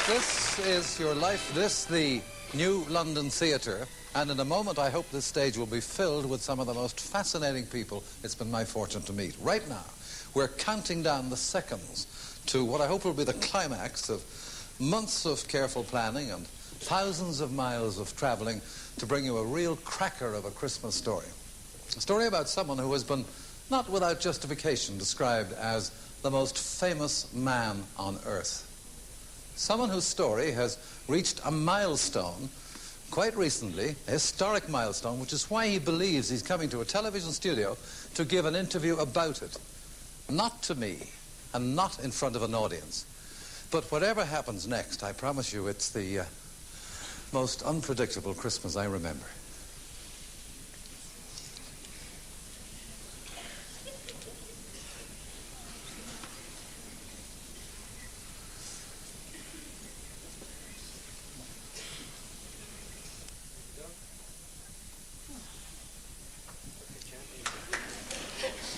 This is your life, this the New London Theatre, and in a moment I hope this stage will be filled with some of the most fascinating people it's been my fortune to meet. Right now, we're counting down the seconds to what I hope will be the climax of months of careful planning and thousands of miles of traveling to bring you a real cracker of a Christmas story. A story about someone who has been, not without justification, described as the most famous man on earth. Someone whose story has reached a milestone quite recently, a historic milestone, which is why he believes he's coming to a television studio to give an interview about it. Not to me, and not in front of an audience. But whatever happens next, I promise you it's the most unpredictable Christmas I remember.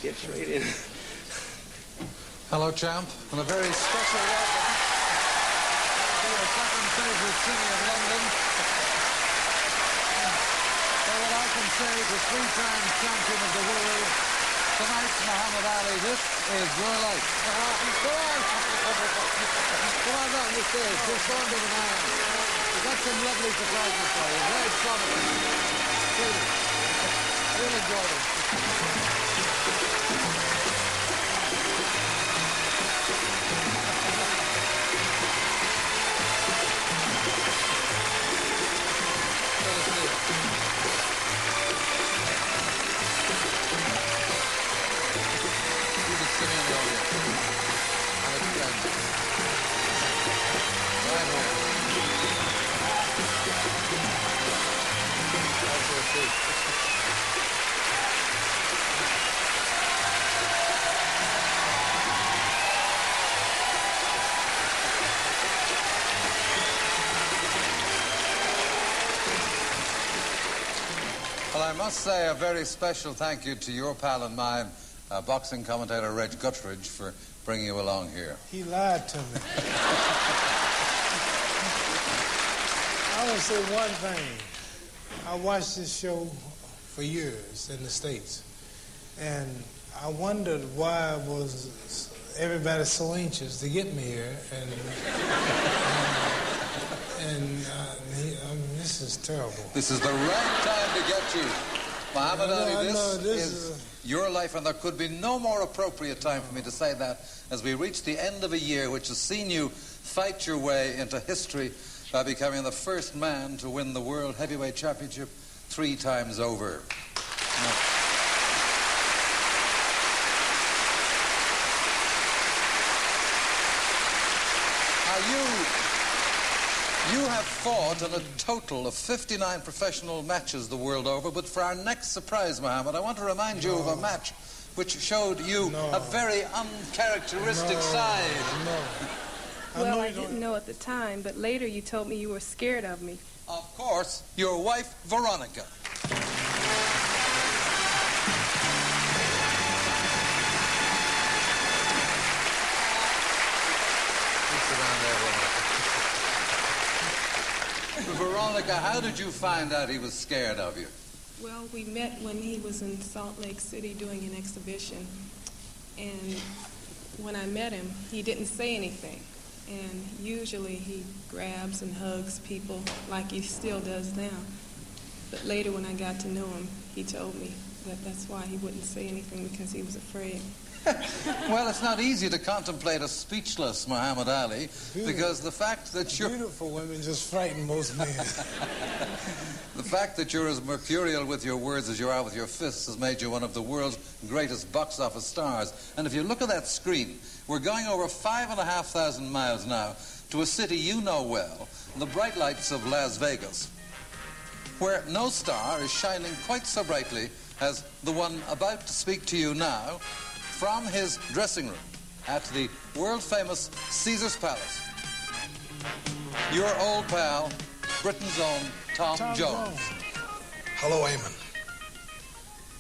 Get straight in. Hello, champ, and a very special welcome to your second favorite city of London. For what I can say is a three-time champion of the world, tonight's Muhammad Ali. This is your life. Go on. Come on down the stage. Just go on to the man. We've got some lovely surprises for you. Very promising. Really enjoyed it. Well, I must say a very special thank you to your pal and mine, boxing commentator Reg Guttridge, for bringing you along here. He lied to me. I want to say one thing. I watched this show for years in the States, and I wondered why was everybody so anxious to get me here, this is terrible. This is the right time to get you. Muhammad Ali, this is your life, and there could be no more appropriate time for me to say that as we reach the end of a year which has seen you fight your way into history by becoming the first man to win the World Heavyweight Championship 3 times over. You have fought in a total of 59 professional matches the world over, but for our next surprise, Muhammad, I want to remind you of a match which showed you a very uncharacteristic side. Well, I didn't know at the time, but later you told me you were scared of me. Of course, your wife, Veronica. Veronica, how did you find out he was scared of you? Well, we met when he was in Salt Lake City doing an exhibition, and when I met him, he didn't say anything, and usually he grabs and hugs people like he still does now. But later when I got to know him, he told me that that's why he wouldn't say anything, because he was afraid. Well, it's not easy to contemplate a speechless Muhammad Ali, because the fact that you're... Beautiful women just frighten most men. The fact that you're as mercurial with your words as you are with your fists has made you one of the world's greatest box office stars. And if you look at that screen, we're going over 5,500 miles now to a city you know well, the bright lights of Las Vegas, where no star is shining quite so brightly as the one about to speak to you now, from his dressing room at the world-famous Caesar's Palace. Your old pal, Britain's own Tom Jones. Hello, Eamon.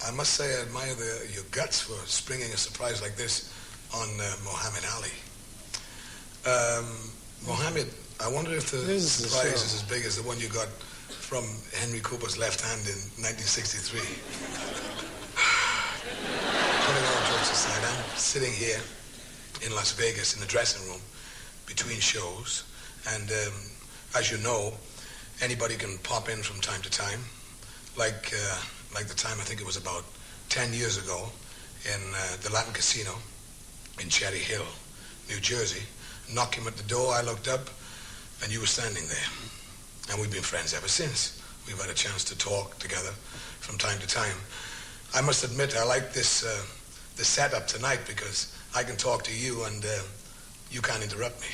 I must say I admire your guts for springing a surprise like this on Muhammad Ali. Muhammad, I wonder if the This is the surprise show. is as big as the one you got from Henry Cooper's left hand in 1963. Putting all jokes aside, I'm sitting here in Las Vegas in the dressing room between shows, and as you know, anybody can pop in from time to time, like the time I think it was about 10 years ago in the Latin Casino in Cherry Hill, New Jersey. Knocked him at the door, I looked up, and you were standing there. And we've been friends ever since. We've had a chance to talk together from time to time. I must admit, I like this setup tonight because I can talk to you and you can't interrupt me.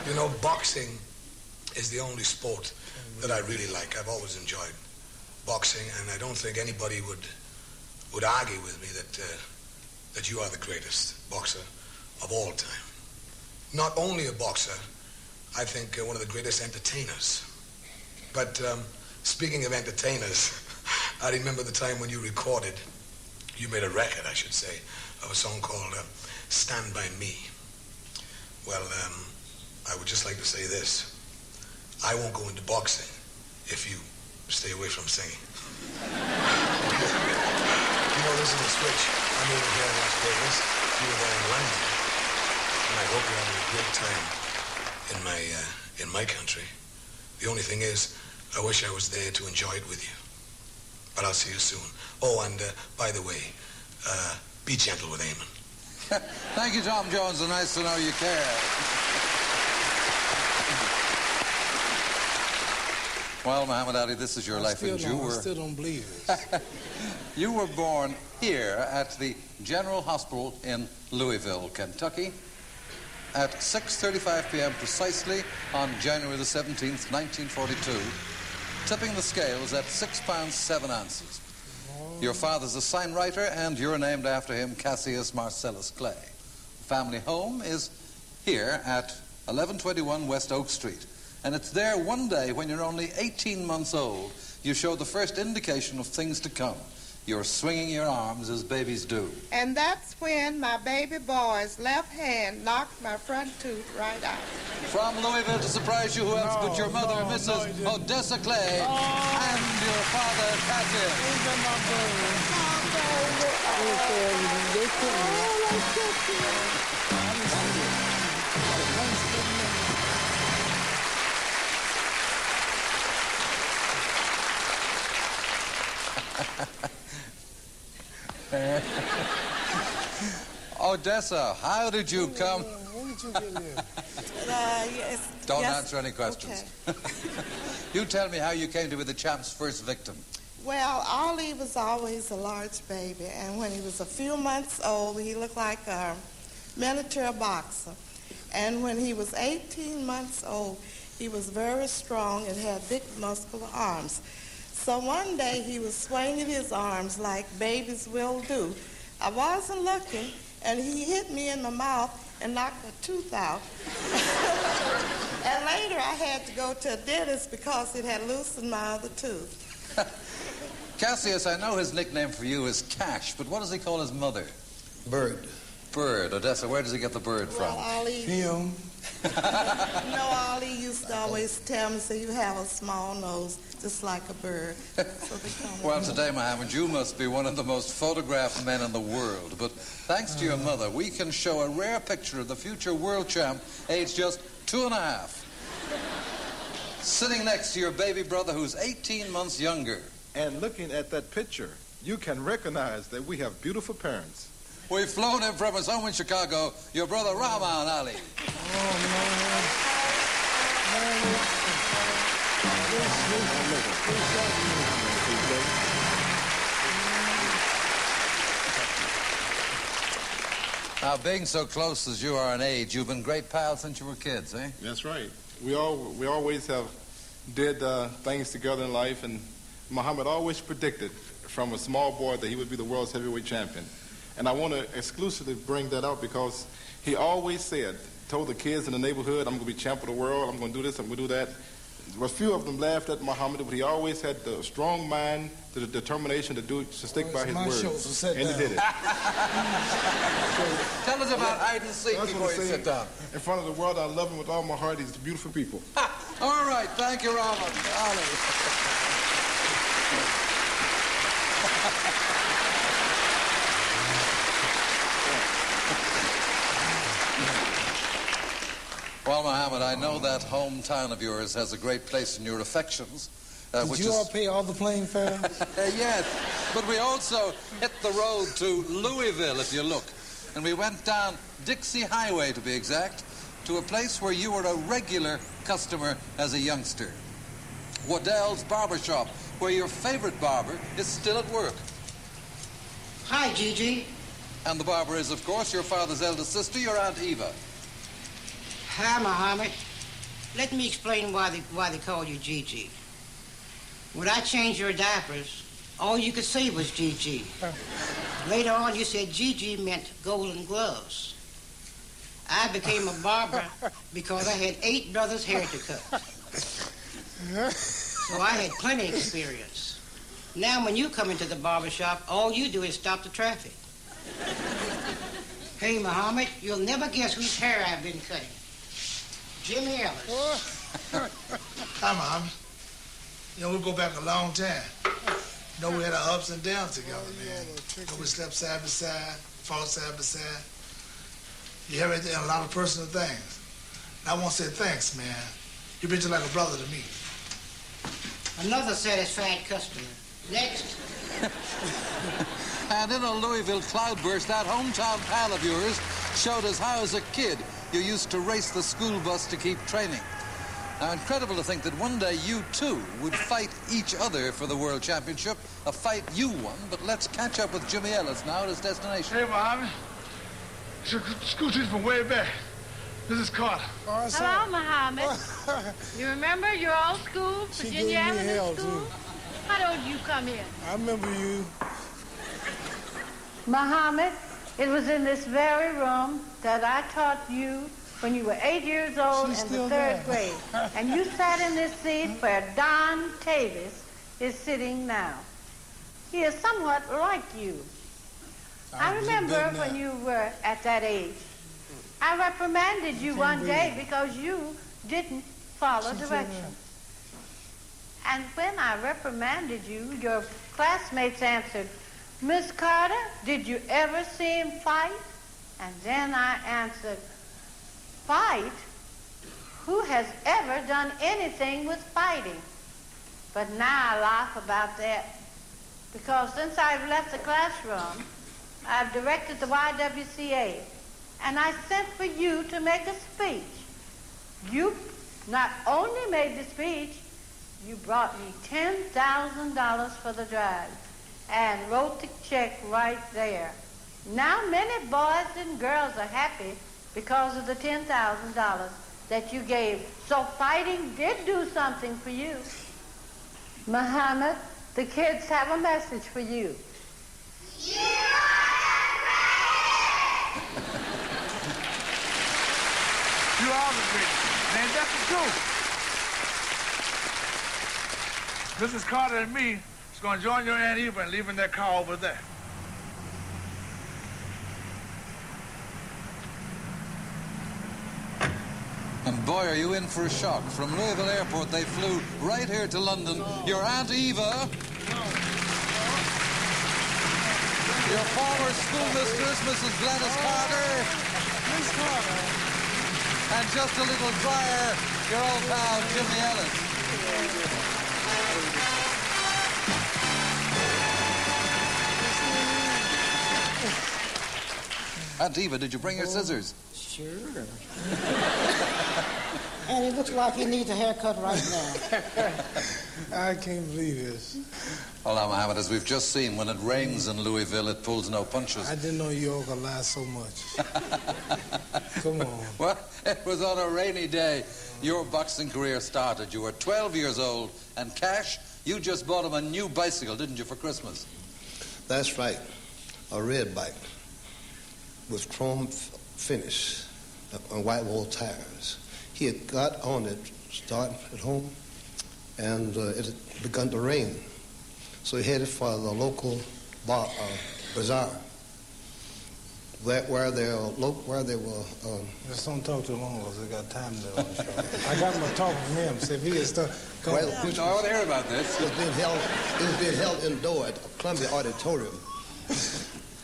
You know, boxing is the only sport that I really like. I've always enjoyed boxing, and I don't think anybody would argue with me that you are the greatest boxer of all time. Not only a boxer, I think one of the greatest entertainers. But speaking of entertainers, I remember the time when you made a record, I should say, of a song called Stand By Me. Well, I would just like to say this. I won't go into boxing if you stay away from singing. You know, this is a switch. I'm over here in Las Vegas, you were there in London, and I hope you're having a great time in my country. The only thing is, I wish I was there to enjoy it with you. But I'll see you soon. Oh, and by the way, be gentle with Eamon. Thank you, Tom Jones, and nice to know you care. Well, Muhammad Ali, this is your life, and I still don't believe this. you were born here at the General Hospital in Louisville, Kentucky, at 6:35 p.m. precisely on January the 17th, 1942, tipping the scales at 6 pounds 7 ounces. Your father's a sign writer, and you're named after him, Cassius Marcellus Clay. Family home is here at 1121 West Oak Street. And it's there one day when you're only 18 months old, you show the first indication of things to come. You're swinging your arms as babies do. And that's when my baby boy's left hand knocked my front tooth right out. From Louisville to surprise you, who else but your mother, Mrs. Odessa Clay, and your father, Cassius. Odessa, how did you come? When did you get here? Yes. Don't answer any questions. Okay. You tell me how you came to be the champ's first victim. Well, Ollie was always a large baby, and when he was a few months old, he looked like a miniature boxer. And when he was 18 months old, he was very strong and had big muscular arms. So one day he was swinging his arms like babies will do. I wasn't looking, and he hit me in the mouth and knocked a tooth out. And later I had to go to a dentist because it had loosened my other tooth. Cassius, I know his nickname for you is Cash, but what does he call his mother? Bird. Bird. Odessa, where does he get the bird from? Well, Ollie, Film. Ollie used to always tell me, say, you have a small nose, just like a bird. So they call me. Well, today, Muhammad, you must be one of the most photographed men in the world. But thanks to your mother, we can show a rare picture of the future world champ, aged just 2.5. Sitting next to your baby brother, who's 18 months younger. And looking at that picture, you can recognize that we have beautiful parents. We've flown him from his home in Chicago, your brother Rahman Ali. Now, being so close as you are in age, you've been great pals since you were kids, eh? That's right. We always have did things together in life, and Muhammad always predicted from a small boy that he would be the world's heavyweight champion. And I want to exclusively bring that out because he always told the kids in the neighborhood, I'm going to be champ of the world, I'm going to do this, I'm going to do that. a few of them laughed at Muhammad, but he always had the strong mind, the determination to stick by his words. And he did it. Tell us about hide and seek before you sit down. In front of the world, I love him with all my heart. He's beautiful people. All right, thank you, Robin. Well, Muhammad, I know that hometown of yours has a great place in your affections. Did you all pay all the plane fare? Yes, but we also hit the road to Louisville, if you look. And we went down Dixie Highway, to be exact, to a place where you were a regular customer as a youngster. Waddell's Barbershop, where your favorite barber is still at work. Hi, Gigi. And the barber is, of course, your father's eldest sister, your Aunt Eva. Hi, Muhammad. Let me explain why they call you Gigi. When I changed your diapers, all you could say was Gigi. Later on, you said Gigi meant golden gloves. I became a barber because I had 8 brothers' hair to cut. So I had plenty of experience. Now, when you come into the barber shop, all you do is stop the traffic. Hey, Muhammad, you'll never guess whose hair I've been cutting. Jimmy Ellis. Hi, Mom. You know, we go back a long time. You know, we had our ups and downs together, man. You know, we slept side by side, fought side by side. You have a lot of personal things. And I want to say thanks, man. You've been just like a brother to me. Another satisfied customer. Next. And in a Louisville cloudburst, that hometown pal of yours showed us how, as a kid, you used to race the school bus to keep training. Now, incredible to think that one day you, too, would fight each other for the World Championship, a fight you won. But let's catch up with Jimmy Ellis now at his destination. Hey, Muhammad. It's a school teacher from way back. This is Carter. Hello, Muhammad. You remember your old school, Virginia Avenue School? How did you come in? I remember you. Muhammad, it was in this very room that I taught you when you were 8 years old in the 3rd grade. And you sat in this seat where Don Tavis is sitting now. He is somewhat like you. I remember when you were at that age. I reprimanded you one day because you didn't follow directions. And when I reprimanded you, your classmates answered, Miss Carter, did you ever see him fight? And then I answered, fight? Who has ever done anything with fighting? But now I laugh about that because since I've left the classroom, I've directed the YWCA, and I sent for you to make a speech. You not only made the speech, you brought me $10,000 for the drive and wrote the check right there. Now many boys and girls are happy because of the $10,000 that you gave. So fighting did do something for you. Muhammad, the kids have a message for you. You are the greatest. Man, that's the truth. Mrs. Carter and me is going to join your Aunt Eva in leaving that car over there. And boy, are you in for a shock. From Louisville Airport, they flew right here to London. Your Aunt Eva, your former schoolmistress, Mrs. Gladys Carter, Miss Carter, and just a little drier, your old pal, Jimmy Ellis. Aunt Eva, did you bring your scissors? Sure. And it looks like he needs a haircut right now. I can't believe this. Well, now, Muhammad, as we've just seen, when it rains in Louisville, it pulls no punches. I didn't know you all could lie so much. Come on. Well, it was on a rainy day your boxing career started. You were 12 years old, and Cash, you just bought him a new bicycle, didn't you, for Christmas? That's right. A red bike with chrome finish on white wall tires. He had got on it starting at home, and it had begun to rain. So he headed for the local bazaar, where they were. Just don't talk too long, because I got time to on the show. I got my talk from him. See if he can start. I want to hear about this. It was being held indoor at Columbia Auditorium,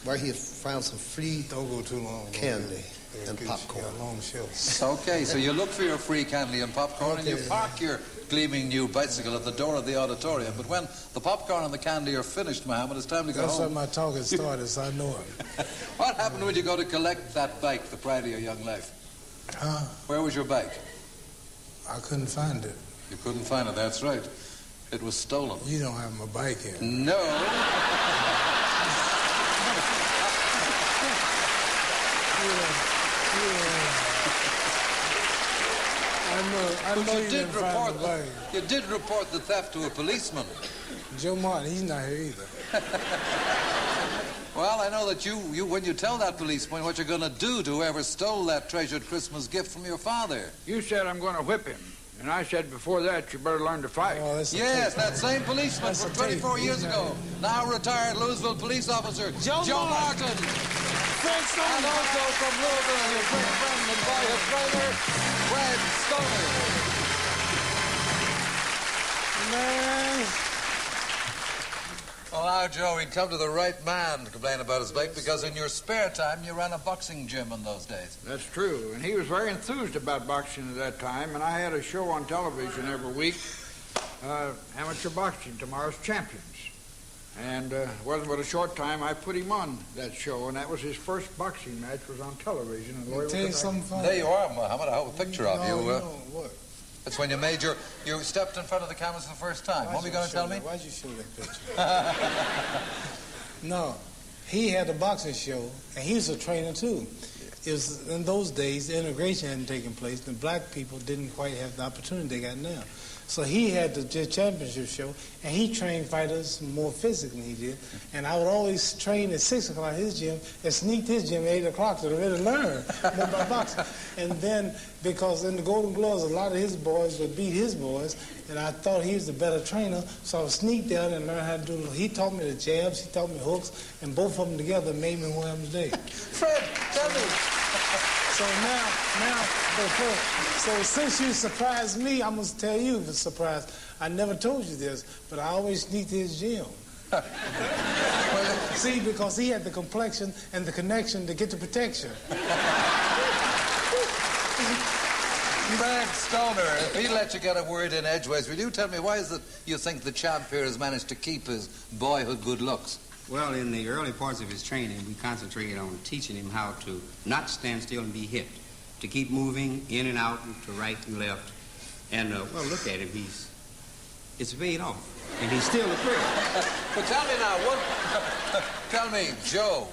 where he had found some free don't go too long, candy and popcorn. Long show. Okay, so you look for your free candy and popcorn, and you park your gleaming new bicycle at the door of the auditorium. But when the popcorn and the candy are finished, Mohammed, it's time to go That's home. why my talk has started, so I know it. What happened when you go to collect that bike, the pride of your young life? Where was your bike? I couldn't find it. You couldn't find it, that's right. It was stolen. You don't have my bike here. No. I know But you didn't find the bike. you did report the theft to a policeman. Joe Martin, he's not here either. Well, I know that you when you tell that policeman what you're going to do to whoever stole that treasured Christmas gift from your father. You said I'm going to whip him. And I said before that, you better learn to fight. Oh, that's a Yes, tape. that same policeman That's from a tape. 24 years He's ago. not Now retired Louisville police officer, Joe Martin. And also from Louisville, your great friend and boyhood trainer, Fred Stoner. Man. Well, now, Joe, he'd come to the right man to complain about his bike, because in your spare time, you ran a boxing gym in those days. That's true. And he was very enthused about boxing at that time. And I had a show on television every week, Amateur Boxing, Tomorrow's Champions. And it wasn't but a short time I put him on that show, and that was his first boxing match, was on television. In Louisville, Tell you something funny. There you are, Muhammad. I have a picture of you. What? That's when you made you stepped in front of the cameras for the first time. What were you going to tell me? Why'd you show that picture? No, he had a boxing show, and he was a trainer too. It was in those days, the integration hadn't taken place, and black people didn't quite have the opportunity they got now. So he had the championship show, and he trained fighters more physically than he did. And I would always train at 6 o'clock at his gym and sneak to his gym at 8 o'clock to really learn more about boxing. And then, because in the Golden Gloves, a lot of his boys would beat his boys, and I thought he was the better trainer, so I would sneak down and learn how to do it. He taught me the jabs, he taught me hooks, and both of them together made me who I am today. Fred, tell me. So since you surprised me, I must tell you the surprise. I never told you this, but I always sneaked to his gym. See, because he had the complexion and the connection to get the protection. Fred Stoner, if he let you get a word in edgeways, will you tell me why is it you think the champ here has managed to keep his boyhood good looks? Well, in the early parts of his training, we concentrated on teaching him how to not stand still and be hit, to keep moving in and out and to right and left. And, well, look at him. It's paid off. And he's still a thrill. But tell me now, tell me, Joe,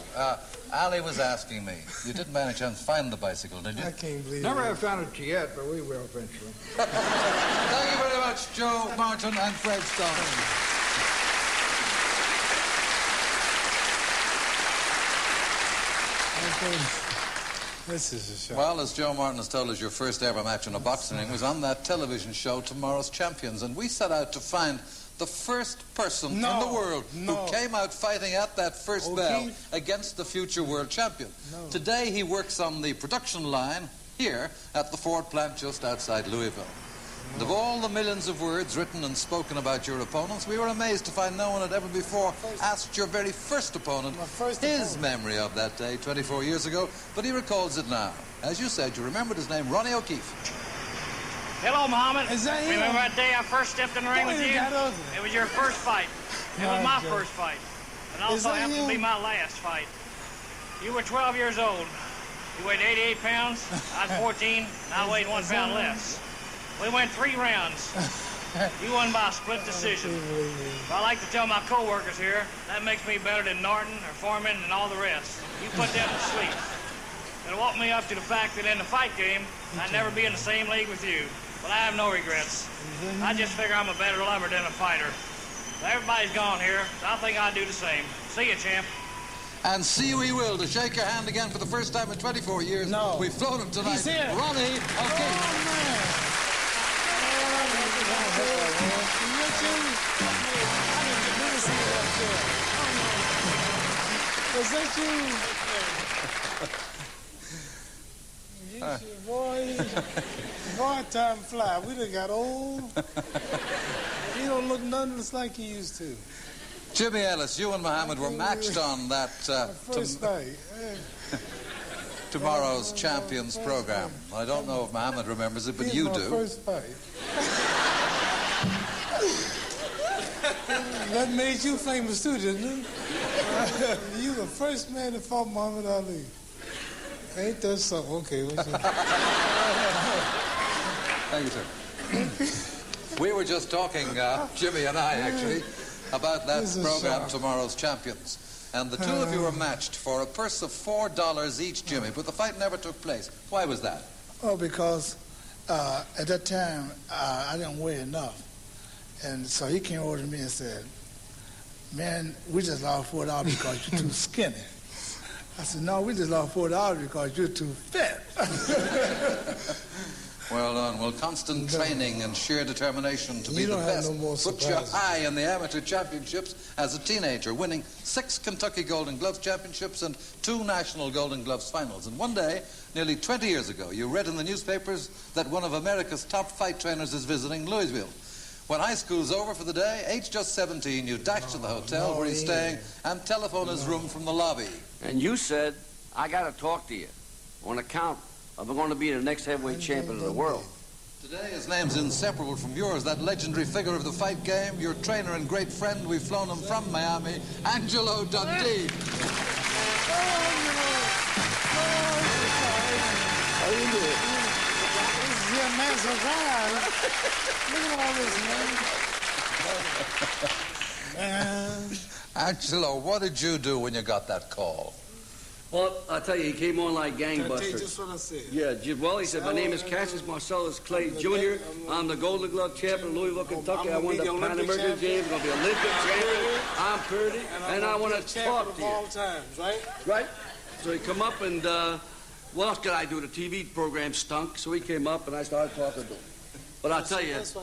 Ali was asking me, you didn't by any chance find the bicycle, did you? I can't believe Never it. have found it yet, but we will eventually. Thank you very much, Joe Martin and Fred Stoner. This is a show. Well, as Joe Martin has told us, your first ever match in a boxing ring was on that television show, Tomorrow's Champions, and we set out to find the first person in the world who came out fighting at that first bell against the future world champion. Today he works on the production line here at the Ford plant just outside Louisville. And of all the millions of words written and spoken about your opponents, we were amazed to find no one had ever before asked your very first opponent his memory of that day 24 years ago, but he recalls it now. As you said, you remembered his name, Ronnie O'Keefe. Hello, Muhammad. Is that him? Remember that day I first stepped in the ring with you? It was your first fight. It was my first fight. And also happened to be my last fight. You were 12 years old. You weighed 88 pounds. I was 14, and I weighed 1 pound less. We went 3 rounds. You won by a split decision. But I like to tell my co-workers here, that makes me better than Norton or Foreman and all the rest. You put them to sleep. It'll walk me up to the fact that in the fight game, I'd never be in the same league with you. But I have no regrets. I just figure I'm a better lover than a fighter. Everybody's gone here, so I think I'd do the same. See you, champ. And see we will, to shake your hand again for the first time in 24 years. No. We've flown him tonight. He's here. Ronnie O'Keefe. Oh, man. Was that you? Boy, time fly. We done got old. You don't look nothing like you used to. Jimmy Ellis, you and Muhammad were matched on that first night. tomorrow's Champions program. I don't know if Muhammad remembers it, but you do. First fight. That made you famous too, didn't it? You the first man that fought Muhammad Ali. Ain't that something? Okay, what's your... Thank you, sir. We were just talking, Jimmy and I actually, about that program, Tomorrow's Champions. And the two of you were matched for a purse of $4 each, Jimmy, but the fight never took place. Why was that? Oh, because at that time, I didn't weigh enough. And so he came over to me and said, man, we just lost $4 because you're too skinny. I said, no, we just lost $4 because you're too fat. Well done. Well, constant training and sheer determination to be the best put you high in the amateur championships as a teenager, winning 6 Kentucky Golden Gloves championships and 2 National Golden Gloves finals. And one day, nearly 20 years ago, you read in the newspapers that one of America's top fight trainers is visiting Louisville. When high school's over for the day, age just 17, you dash to the hotel where he's staying and telephone his room from the lobby. And you said, I got to talk to you on account of going to be the next heavyweight champion of the world. Today, his name's inseparable from yours, that legendary figure of the fight game, your trainer and great friend. We've flown him from Miami, Angelo Dundee. How you doing? This is your man surprise. Look at all this, man. Angelo, what did you do when you got that call? Well, I'll tell you, he came on like gangbusters. Can I tell you just what I said? Yeah, well, he said, my name is Cassius Marcellus Clay Jr. I'm the Golden Glove champion of Louisville, Kentucky. I won the Pan American Games. I'm going to be Olympic champion. I'm Purdy, and I want to talk to you. All times, right? Right? So he come up and, what else could I do? The TV program stunk, so he came up and I started talking to him. But I'll tell you, it's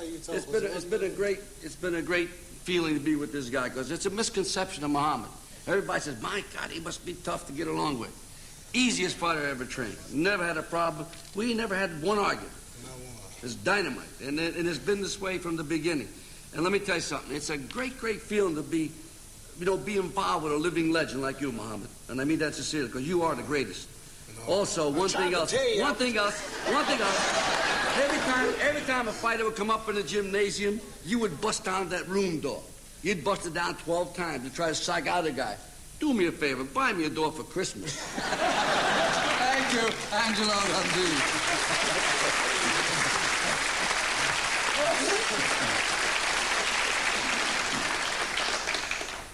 been a great feeling to be with this guy because it's a misconception of Muhammad. Everybody says, my God, he must be tough to get along with. Easiest fighter I ever trained. Never had a problem. We never had one argument. It's dynamite. And it's been this way from the beginning. And let me tell you something. It's a great, great feeling to be, be involved with a living legend like you, Muhammad. And I mean that sincerely because you are the greatest. Also, one thing else. Every time a fighter would come up in the gymnasium, you would bust down that room door. You'd bust it down 12 times to try to psych out a guy. Do me a favor, buy me a door for Christmas. Thank you, Angelo Dundee.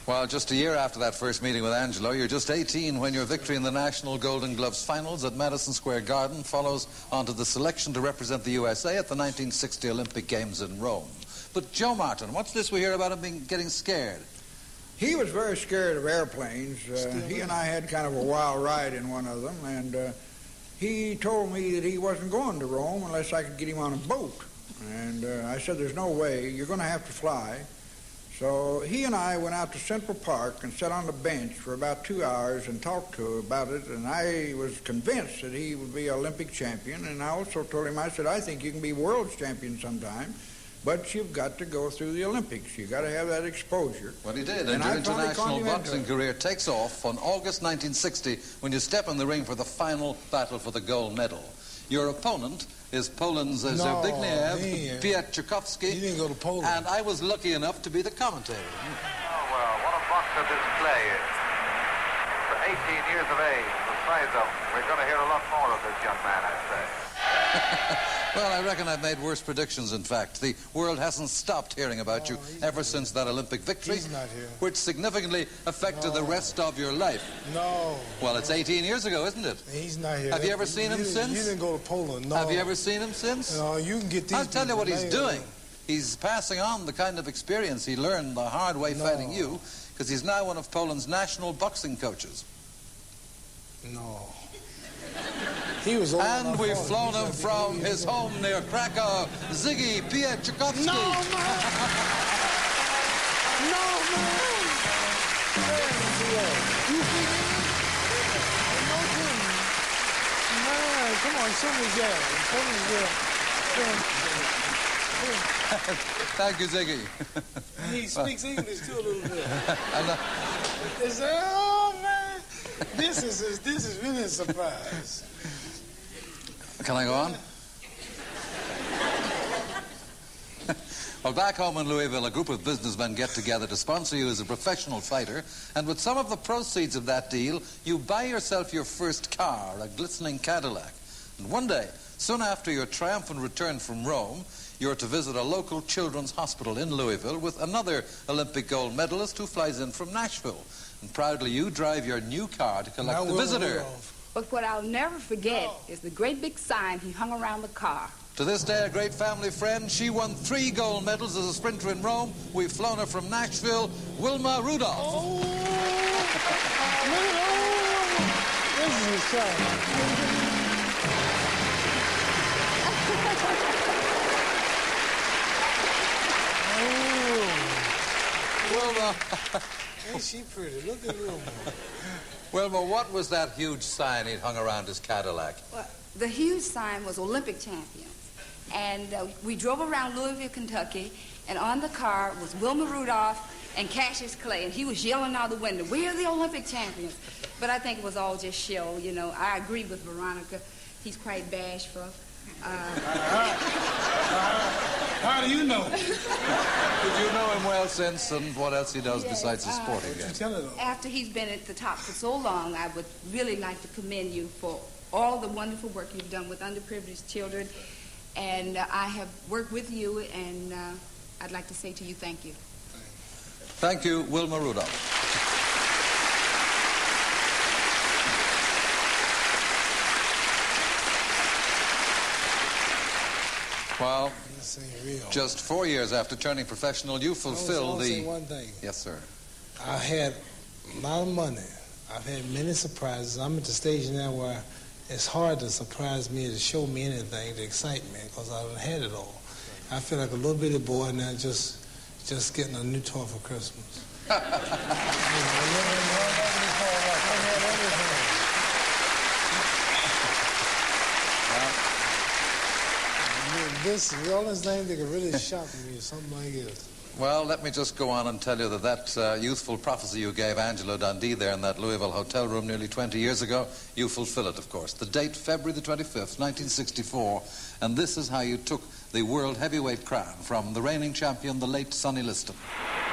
Well, just a year after that first meeting with Angelo, you're just 18 when your victory in the National Golden Gloves finals at Madison Square Garden follows on to the selection to represent the USA at the 1960 Olympic Games in Rome. But Joe Martin, what's this we hear about him getting scared? He was very scared of airplanes. He and I had kind of a wild ride in one of them, and he told me that he wasn't going to Rome unless I could get him on a boat. And I said, there's no way. You're going to have to fly. So he and I went out to Central Park and sat on the bench for about 2 hours and talked to him about it, and I was convinced that he would be Olympic champion, and I also told him, I said, I think you can be world champion sometime, but you've got to go through the Olympics. You've got to have that exposure. Well, he did, and your international boxing career takes off on August 1960 when you step in the ring for the final battle for the gold medal. Your opponent is Poland's Zbigniew Pietczykowski. He didn't go to Poland. And I was lucky enough to be the commentator. Oh, well, what a boxer this Clay is. For 18 years of age, the size of him. We're going to hear a lot more of this young man, I'd say. Well, I reckon I've made worse predictions, in fact. The world hasn't stopped hearing about you ever since that Olympic victory, which significantly affected the rest of your life. No. Well, it's 18 years ago, isn't it? He's not here. Have you ever seen him since? You didn't go to Poland, no. Have you ever seen him since? No, you can get these I'll tell you what he's doing. He's passing on the kind of experience he learned the hard way fighting you, because he's now one of Poland's national boxing coaches. No. He was old And enough we've for it. flown him from his home near Krakow, Ziggy Pietchikowski. No, man! No, man! You speak English? No kidding. Man, come on, show me that. Show me that. Thank you, Ziggy. He speaks English too a little bit. And, Is that, oh man, this is really a surprise. can I go on? Well, back home in Louisville, a group of businessmen get together to sponsor you as a professional fighter, and with some of the proceeds of that deal, you buy yourself your first car, a glistening Cadillac. And one day, soon after your triumphant return from Rome, you're to visit a local children's hospital in Louisville with another Olympic gold medalist who flies in from Nashville. And proudly you drive your new car to collect the visitor. But what I'll never forget is the great big sign he hung around the car. To this day, a great family friend. She won 3 gold medals as a sprinter in Rome. We've flown her from Nashville, Wilma Rudolph. Oh, this is a shame. Wilma. Ain't she pretty? Look at Wilma. Wilma, what was that huge sign he'd hung around his Cadillac? Well, the huge sign was Olympic champions. And we drove around Louisville, Kentucky, and on the car was Wilma Rudolph and Cassius Clay, and he was yelling out the window, "We're the Olympic champions." But I think it was all just show, you know. I agree with Veronica. He's quite bashful. How do you know? Did you know him well since, and what else he does besides his sporting game? After he's been at the top for so long, I would really like to commend you for all the wonderful work you've done with underprivileged children. And I have worked with you, and I'd like to say to you, thank you. Thank you, Wilma Rudolph. Well, just 4 years after turning professional, you fulfilled the... Say one thing. Yes, sir. I had a lot of money. I've had many surprises. I'm at the stage now where it's hard to surprise me, to show me anything, to excite me, because I've had it all. I feel like a little bitty boy now, just getting a new toy for Christmas. This is the only thing that could really shock me, something like this. Well, let me just go on and tell you that youthful prophecy you gave Angelo Dundee there in that Louisville hotel room nearly 20 years ago, you fulfill it, of course. The date, February the 25th, 1964, and this is how you took the world heavyweight crown from the reigning champion, the late Sonny Liston.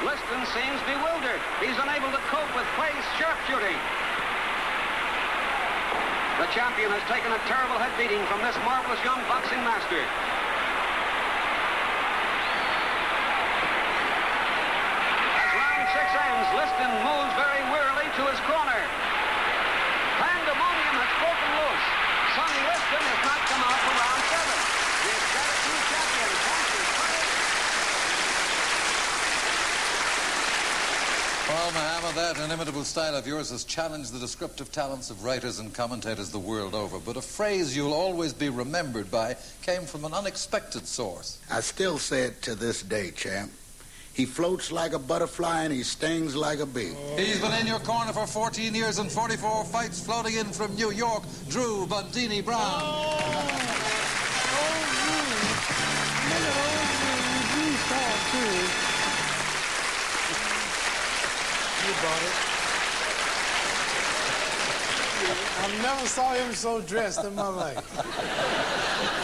Liston seems bewildered. He's unable to cope with Clay's sharpshooting. The champion has taken a terrible head beating from this marvelous young boxing master. Liston moves very wearily to his corner. Pandemonium has broken loose. Sonny Liston has not come out for round 7. He's got a new champion, Well, Muhammad, that inimitable style of yours has challenged the descriptive talents of writers and commentators the world over. But a phrase you'll always be remembered by came from an unexpected source. I still say it to this day, champ. He floats like a butterfly and he stings like a bee. He's been in your corner for 14 years and 44 fights, floating in from New York, Drew Bundini Brown. You bought it. I never saw him so dressed in my life.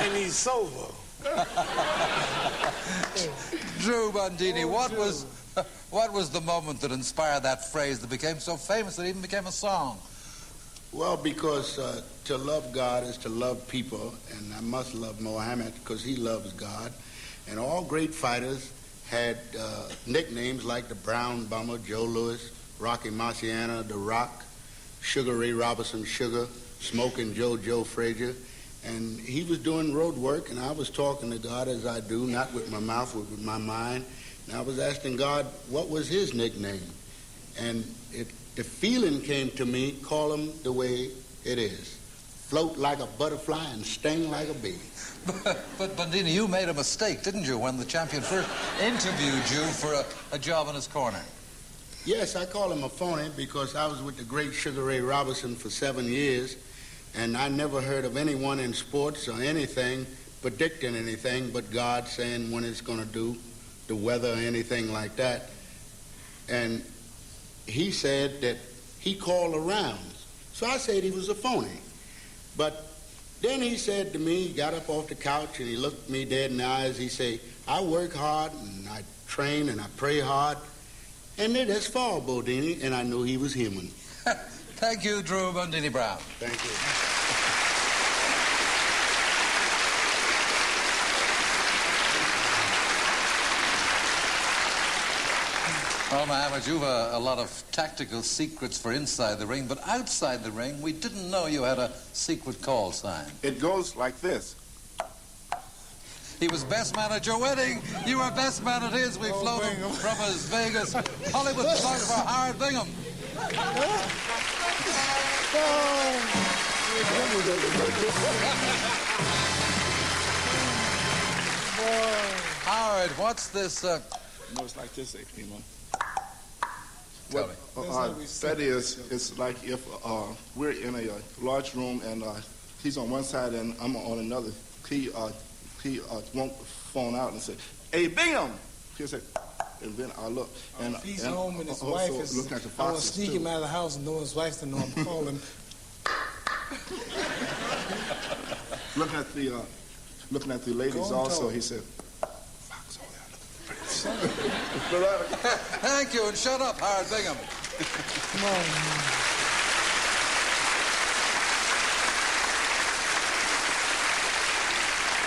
And he's sober. Drew Bundini, what was the moment that inspired that phrase that became so famous that it even became a song? Well, because to love God is to love people, and I must love Mohammed because he loves God. And all great fighters had nicknames like the Brown Bomber, Joe Louis, Rocky Marciano, The Rock, Sugar Ray Robinson, Sugar, Smoking Joe Frazier. And he was doing road work, and I was talking to God as I do, not with my mouth, but with my mind. And I was asking God, what was his nickname? And the feeling came to me, call him the way it is. float like a butterfly and sting like a bee. But Bundini, you made a mistake, didn't you, when the champion first interviewed you for a job in his corner? Yes, I call him a phony because I was with the great Sugar Ray Robinson for 7 years, and I never heard of anyone in sports or anything predicting anything but God saying when it's going to do, the weather or anything like that. And he said that he called around. So I said he was a phony. But then he said to me, he got up off the couch and he looked me dead in the eyes. He said, I work hard and I train and I pray hard. And that's fall, Bodini, and I knew he was human. Thank you, Drew Bundini Brown. Thank you. Well, Mohammed, you've a lot of tactical secrets for inside the ring, but outside the ring, we didn't know you had a secret call sign. It goes like this. He was best man at your wedding. You were best man at his. We flew him from his Vegas Hollywood photographer, Howard Bingham. Howard, what's this? No, it's like this, actually, man. Tell me. That is, it's like if we're in a large room and he's on one side and I'm on another. He won't phone out and say, "Hey, Bingham!" He'll say, and then I look. And if he's home and his also wife is, looking at the I want to foxes, sneak too. him out of the house and know his wife to know I'm calling. Looking at the ladies also, he said, Thank you, and shut up, Howard Bingham. Come on, man.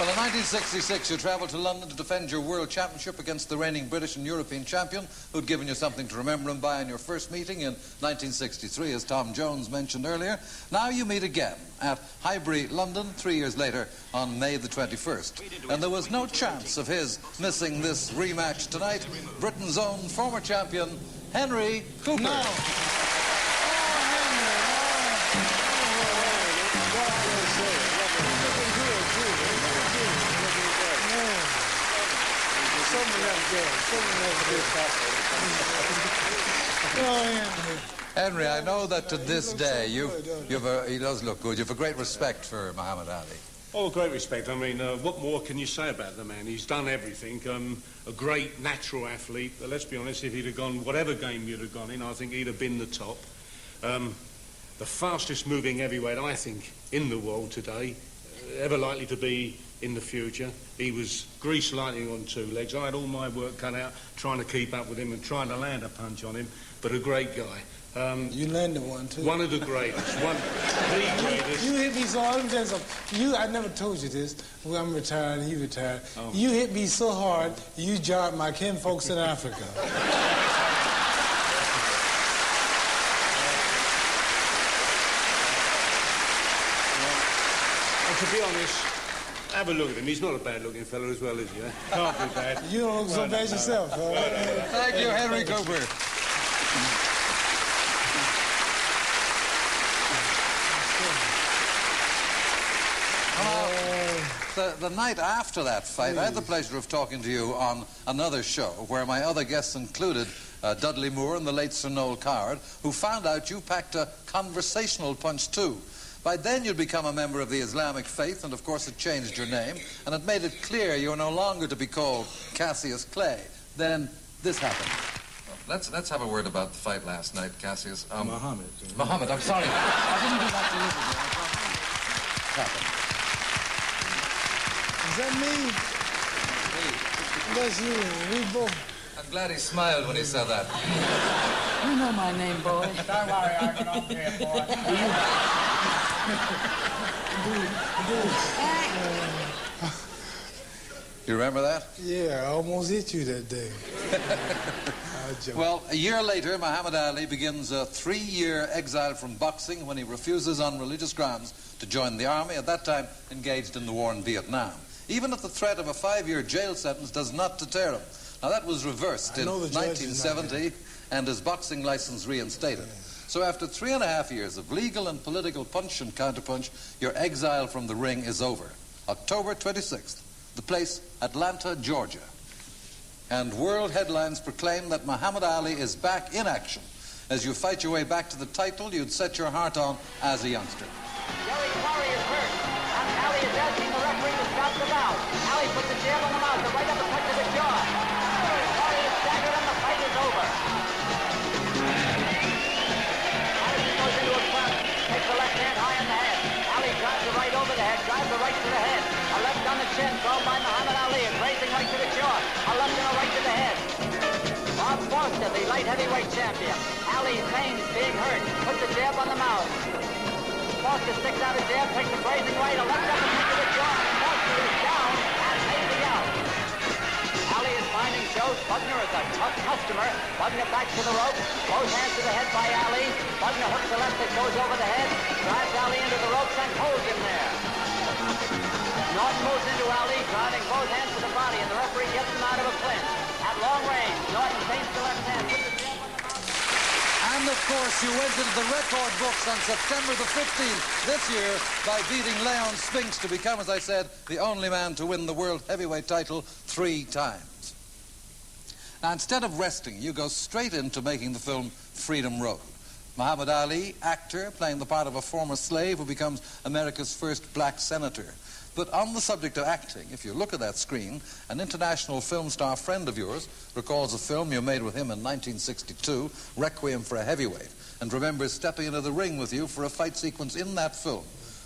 Well, in 1966, you travelled to London to defend your world championship against the reigning British and European champion, who'd given you something to remember him by in your first meeting in 1963, as Tom Jones mentioned earlier. Now you meet again at Highbury, London, 3 years later on May the 21st. And there was no chance of his missing this rematch tonight. Britain's own former champion, Henry Cooper. No. Henry, I know that to this day he does look good. You have a great respect for Muhammad Ali. Oh, great respect. I mean, what more can you say about the man? He's done everything. A great natural athlete. But let's be honest, if he'd have gone whatever game you'd have gone in, I think he'd have been the top. The fastest moving heavyweight, I think, in the world today. Ever likely to be in the future. He was grease lightning on two legs. I had all my work cut out trying to keep up with him and trying to land a punch on him, but a great guy. You landed one, too. One of the greatest. The greatest. You hit me so hard. I never told you this. Well, I'm retired and he retired. Oh. You hit me so hard, you jarred my kinfolks in Africa. To be honest, have a look at him. He's not a bad-looking fellow as well, is he? Can't be bad. You don't look so bad yourself. Thank you, Henry Cooper. The night after that fight, I had the pleasure of talking to you on another show where my other guests included Dudley Moore and the late Sir Noel Coward, who found out you packed a conversational punch too. By then you'd become a member of the Islamic faith, and of course it changed your name, and it made it clear you were no longer to be called Cassius Clay. Then this happened. Let's have a word about the fight last night, Cassius. Muhammad. Muhammad, I'm sorry. I didn't do that to you. Is that me? That's you. We both. I'm glad he smiled when he said that. You know my name, boy. Don't worry, I got on here, boy. You remember that? Yeah, I almost hit you that day. Well, a year later, Muhammad Ali begins a 3-year exile from boxing when he refuses on religious grounds to join the army, at that time engaged in the war in Vietnam. Even if the threat of a 5-year jail sentence does not deter him. Now, that was reversed in 1970 and his boxing license reinstated. So after 3.5 years of legal and political punch and counterpunch, your exile from the ring is over. October 26th, the place, Atlanta, Georgia. And world headlines proclaim that Muhammad Ali is back in action as you fight your way back to the title you'd set your heart on as a youngster. Jerry Quarry is hurt, and Ali is asking the referee to stop the bout. Ali puts the jab on the mouth, the right uppercut to the jaw. Jerry Quarry is staggered, and the fight is over. Ali goes into a front, takes the left hand high on the head. Ali drives the right over the head, drives the right to the head. A left on the chin thrown by Muhammad Ali, and raising right to the jaw. A left and a right to the head. Bob Foster, the light heavyweight champion. Ali feigns being hurt, puts the jab on the mouth. Foster sticks out a jab, takes a grazing right, a left uppercut to the jaw. Foster is down and maybe out. Ali is finding shows. Bugner is a tough customer. Bugner backs to the rope, both hands to the head by Ali. Bugner hooks the left that goes over the head, drives Ali into the ropes and holds him there. Norton moves into Ali, driving both hands to the body, and the referee gets him out of a clinch. At long range, Norton feints the left hand, puts the jab on the mouth. And of course, you went into the record books on September the 15th this year by beating Leon Spinks to become, as I said, the only man to win the world heavyweight title 3 times. Now, instead of resting, you go straight into making the film Freedom Road. Muhammad Ali, actor, playing the part of a former slave who becomes America's first black senator. But on the subject of acting, if you look at that screen, an international film star friend of yours recalls a film you made with him in 1962, Requiem for a Heavyweight, and remembers stepping into the ring with you for a fight sequence in that film.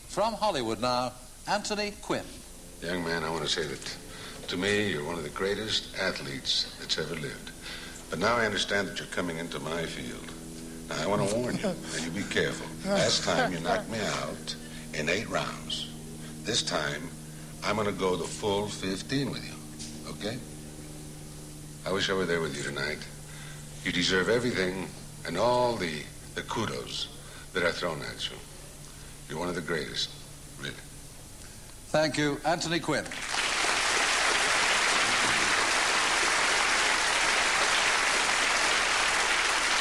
From Hollywood now, Anthony Quinn. Young man, I want to say that to me, you're one of the greatest athletes that's ever lived. But now I understand that you're coming into my field. Now, I want to warn you, and you be careful. Last time you knocked me out in 8 rounds. This time, I'm going to go the full 15 with you, okay? I wish I were there with you tonight. You deserve everything and all the kudos that are thrown at you. You're one of the greatest, really. Thank you, Anthony Quinn.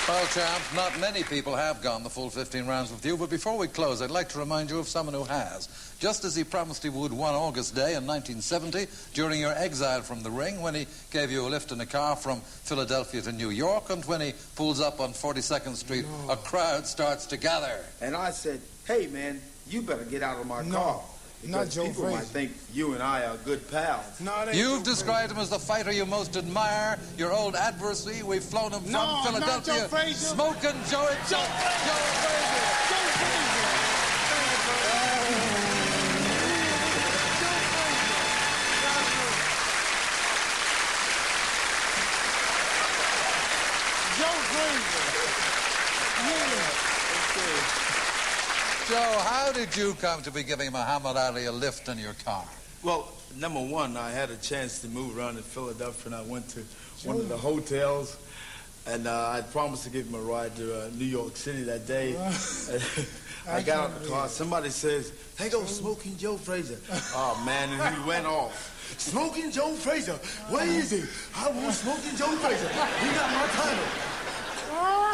Well, champ, not many people have gone the full 15 rounds with you, but before we close, I'd like to remind you of someone who has. Just as he promised he would one August day in 1970, during your exile from the ring, when he gave you a lift in a car from Philadelphia to New York, and when he pulls up on 42nd Street, a crowd starts to gather. And I said, hey, man, you better get out of my car. Not Because Joe people Frazier. might think you and I are good pals. You've described him as the fighter you most admire, your old adversary. We've flown him from Philadelphia. Not Joe Frazier. Smoking Joe Joe, how did you come to be giving Muhammad Ali a lift in your car? Well, number one, I had a chance to move around in Philadelphia, and I went to one of the hotels, and I promised to give him a ride to New York City that day. I got out of the car. Somebody says, "Hey, go Smoking Joe Frazier." Oh, man, and he went off. Smoking Joe Frazier, where is he? I want Smoking Joe Frazier. He got my title.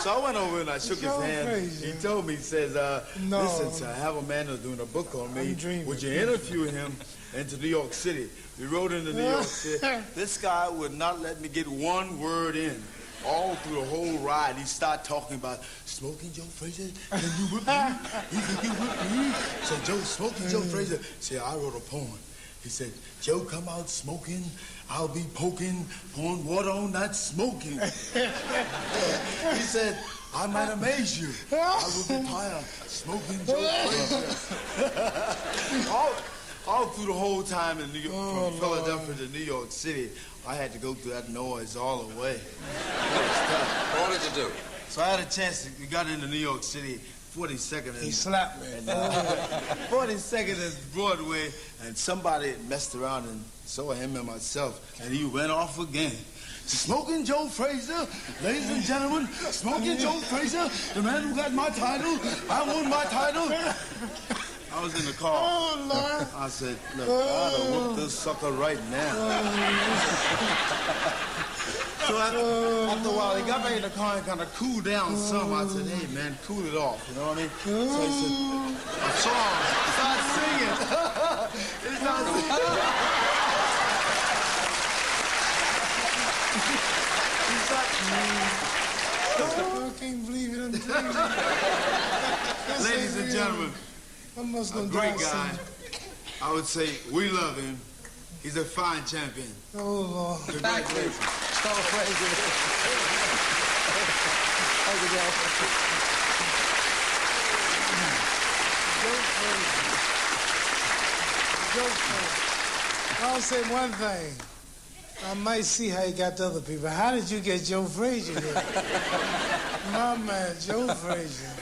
So I went over and I shook his hand. He told me, he says, listen, sir, I have a man who's doing a book on me. Would you interview him into New York City? We rode into New York City. This guy would not let me get one word in. All through the whole ride, he started talking about Smoking Joe Frazier. Can you whip me? Can you whip me? So Joe, Smoking Joe Frazier. See, I wrote a poem. He said, Joe, come out smoking. I'll be poking, pouring water on that smoking. He said, I might amaze you. I will be tired smoking Joe Frazier. all through the whole time in New York, from Philadelphia to New York City, I had to go through that noise all the way. What did you do? So I had a chance. We got into New York City, 42nd. He slapped me. 42nd is Broadway, and somebody messed around and saw him and myself, and he went off again. Smoking Joe Frazier, ladies and gentlemen, Smoking Joe Frazier, the man who got my title. I won my title. I was in the car. Oh, Lord. I said, look, I ought to whoop this sucker right now. So after a while, he got back in the car and kind of cooled down some. I said, hey, man, cool it off. You know what I mean? So he said, a song. Start singing. He started singing. I can't believe it. Ladies and gentlemen, a great guy. I would say we love him. He's a fine champion. Oh, Lord. Congratulations. Joe Frazier. Thank you, Joe. Joe Frazier. I'll say one thing. I might see how you got the other people. How did you get Joe Frazier here? My man, Joe Frazier.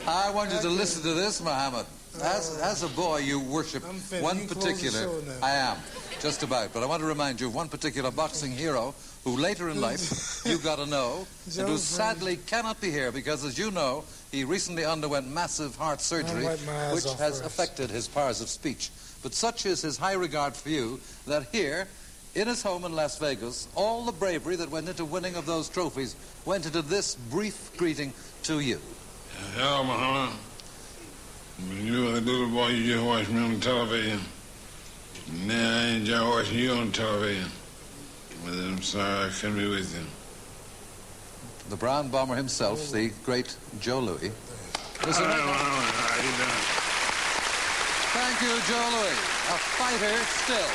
I want you to listen to this, Muhammad. As a boy, you worship one particular... I am, just about. But I want to remind you of one particular boxing hero who later in life you got to know and who sadly cannot be here because, as you know, he recently underwent massive heart surgery which has affected his powers of speech. But such is his high regard for you that here, in his home in Las Vegas, all the bravery that went into winning of those trophies went into this brief greeting to you. Hello, Muhammad. When you were a little boy, you just watched me on television. Now I enjoy watching you on television. But I'm sorry I couldn't be with you. The Brown Bomber himself, the great Joe Louis. Listen, thank you, Joe Louis. A fighter still.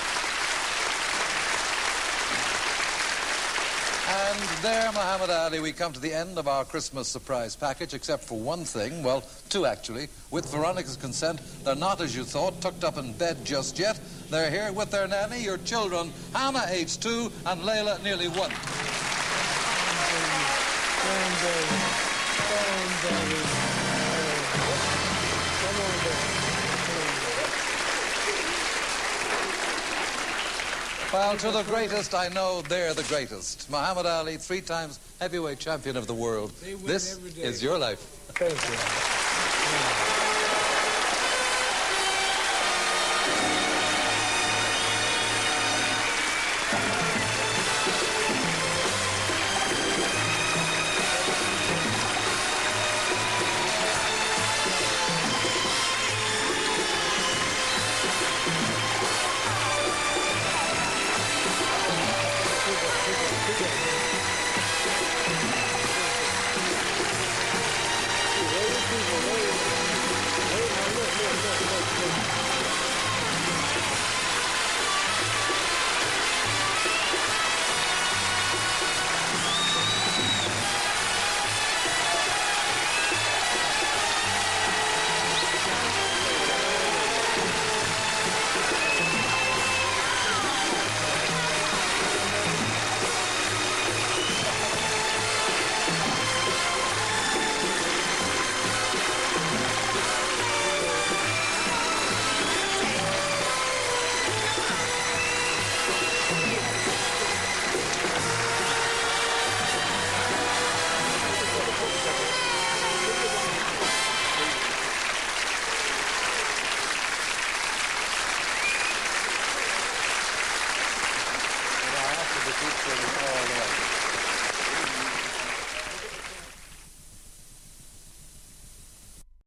And there, Muhammad Ali, we come to the end of our Christmas surprise package, except for one thing. Well, two, actually. With Veronica's consent, they're not, as you thought, tucked up in bed just yet. They're here with their nanny, your children, Hannah, age 2, and Layla, nearly 1. Well, to the greatest, I know they're the greatest. Muhammad Ali, 3 times heavyweight champion of the world. This is your life. Thank you.